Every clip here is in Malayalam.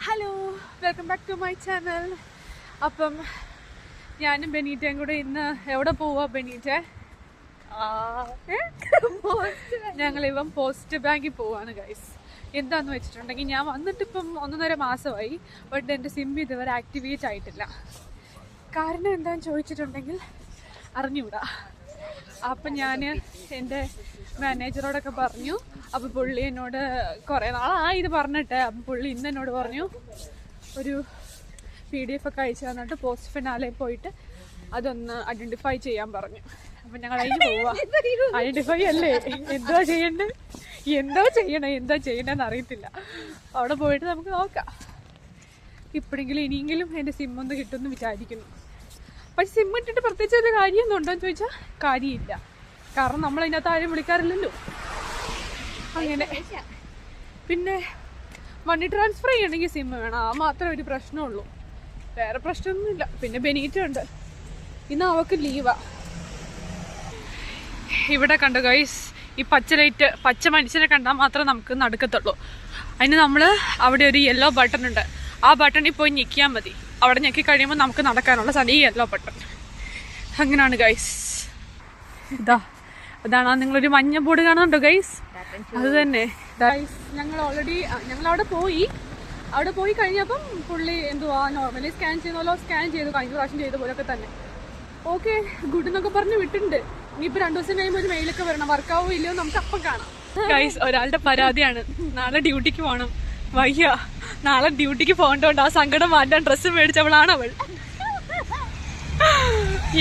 Hello, welcome back to my channel. അപ്പം ഞാനും ബെനീറ്റയും കൂടെ ഇന്ന് എവിടെ പോവാ ബെനീറ്റെ? ഞങ്ങളിപ്പം പോസ്റ്റ് ബാങ്കിൽ പോവാണ് ഗൈസ്. എന്താന്ന് വെച്ചിട്ടുണ്ടെങ്കിൽ ഞാൻ വന്നിട്ടിപ്പം 1.5 മാസമായി. ബട്ട് എൻ്റെ സിം ഇതുവരെ ആക്ടിവേറ്റ് ആയിട്ടില്ല. കാരണം എന്താണെന്ന് ചോദിച്ചിട്ടുണ്ടെങ്കിൽ അറിഞ്ഞൂടാ. അപ്പം ഞാൻ എൻ്റെ മാനേജറോടൊക്കെ പറഞ്ഞു. അപ്പോൾ പുള്ളി എന്നോട് കുറേ നാളായി ഇത് പറഞ്ഞിട്ട്. അപ്പം പുള്ളി ഇന്ന് എന്നോട് പറഞ്ഞു ഒരു PDF ഒക്കെ അയച്ചു തന്നിട്ട് പോസ്റ്റ് ഫിനാലയിൽ പോയിട്ട് അതൊന്ന് ഐഡൻറ്റിഫൈ ചെയ്യാൻ പറഞ്ഞു. അപ്പം ഞങ്ങൾ അതിന് പോവാ. ഐഡൻറ്റിഫൈ അല്ലേ, എന്താ ചെയ്യണമെന്ന് അറിയത്തില്ല. അവിടെ പോയിട്ട് നമുക്ക് നോക്കാം. ഇപ്പോഴെങ്കിലും ഇനിയെങ്കിലും എൻ്റെ സിം ഒന്ന് കിട്ടുമെന്ന് വിചാരിക്കുന്നു. പക്ഷെ സിം ഇട്ടിട്ട് പ്രത്യേകിച്ച് ഒരു കാര്യമൊന്നും ഉണ്ടോ എന്ന് ചോദിച്ചാൽ കാര്യമില്ല. കാരണം നമ്മളതിനകത്ത് ആരും വിളിക്കാറില്ലല്ലോ. അങ്ങനെ പിന്നെ മണി ട്രാൻസ്ഫർ ചെയ്യണമെങ്കിൽ സിം വേണം. ആ മാത്രമേ ഒരു പ്രശ്നമുള്ളൂ, വേറെ പ്രശ്നമൊന്നുമില്ല. പിന്നെ ബെനീറ്റ ഉണ്ട്, ഇന്ന് അവൾക്ക് ലീവാ. ഇവിടെ കണ്ടു ഗൈസ്, ഈ പച്ച ലൈറ്റ്, പച്ച മനുഷ്യനെ കണ്ടാൽ മാത്രമേ നമുക്ക് നടക്കത്തുള്ളൂ. അതിന് നമ്മൾ അവിടെ ഒരു യെല്ലോ ബട്ടൺ ഉണ്ട്. ആ ബട്ടണിൽ പോയി ഞെക്കിയാൽ മതി. അവിടെ ഞെക്കി കഴിയുമ്പോൾ നമുക്ക് നടക്കാനുള്ള സ്ഥലം ഈ യെല്ലോ ബട്ടൺ. അങ്ങനെയാണ് ഗൈസ്. അതാണ് നിങ്ങളൊരു മഞ്ഞ ബോർഡ് കാണുന്നുണ്ടോ ഗൈസ്? അത് തന്നെ ഗൈസ്. ഞങ്ങളവിടെ പോയി കഴിഞ്ഞപ്പം പുള്ളി എന്തുവാ നോർമലി സ്കാൻ ചെയ്യുന്നല്ലോ സ്കാൻ ചെയ്തു, കഴിഞ്ഞ പ്രാവശ്യം ചെയ്ത പോലൊക്കെ തന്നെ. ഓക്കെ ഗുഡ് എന്നൊക്കെ പറഞ്ഞ് വിട്ടിട്ടുണ്ട്. ഇനിയിപ്പോൾ 2 ദിവസം കഴിയുമ്പോൾ ഒരു മെയിലൊക്കെ വരണം. വർക്കാവോ ഇല്ലയോ നമുക്ക് അപ്പം കാണാം ഗൈസ്. ഒരാളുടെ പരാതിയാണ്, നാളെ ഡ്യൂട്ടിക്ക് പോകണം. വയ്യ, നാളെ ഡ്യൂട്ടിക്ക് പോകേണ്ടതുകൊണ്ട് ആ സങ്കടം മാറ്റാൻ ഡ്രസ്സ് മേടിച്ചവളാണ് അവൾ.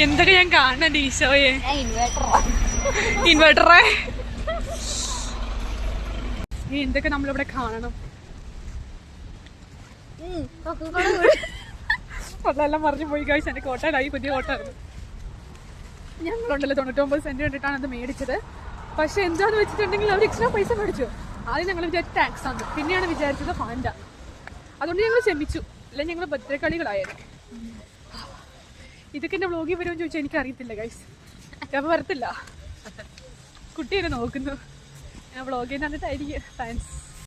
എന്തൊക്കെ ഞാൻ കാണണ്ട ഈശോയെ. ഇൻവേർട്ടറേ, എന്തൊക്കെ നമ്മളിവിടെ കാണണം. അതെല്ലാം മറിഞ്ഞു പോയി ഗൈസ്. എൻ്റെ കോട്ടയിലായി, പുതിയ കോട്ടായിരുന്നു. ഞങ്ങളുണ്ടല്ലോ 99 സെന്റ് കണ്ടിട്ടാണ് അത് മേടിച്ചത്. പക്ഷെ എന്താന്ന് വെച്ചിട്ടുണ്ടെങ്കിൽ അവർ എക്സ്ട്രാ പൈസ മേടിച്ചു. ആദ്യം ഞങ്ങൾ വിചാരിച്ച ടാക്സ് ആണ്, പിന്നെയാണ് വിചാരിച്ചത് ഫാൻഡ. അതുകൊണ്ട് ഞങ്ങൾ ക്ഷമിച്ചു, അല്ലെങ്കിൽ ഞങ്ങൾ ഭദ്രക്കളികളായിരുന്നു. ഇതൊക്കെ എൻ്റെ വ്ളോഗിൽ വരുമെന്ന് ചോദിച്ചാൽ എനിക്കറിയത്തില്ല ഗൈസ്. ഞാൻ വരത്തില്ല, കുട്ടിയെ നോക്കുന്നു. ഞാൻ വ്ളോഗിൽ നിന്നിട്ടായിരിക്കും. താങ്ക്സ്.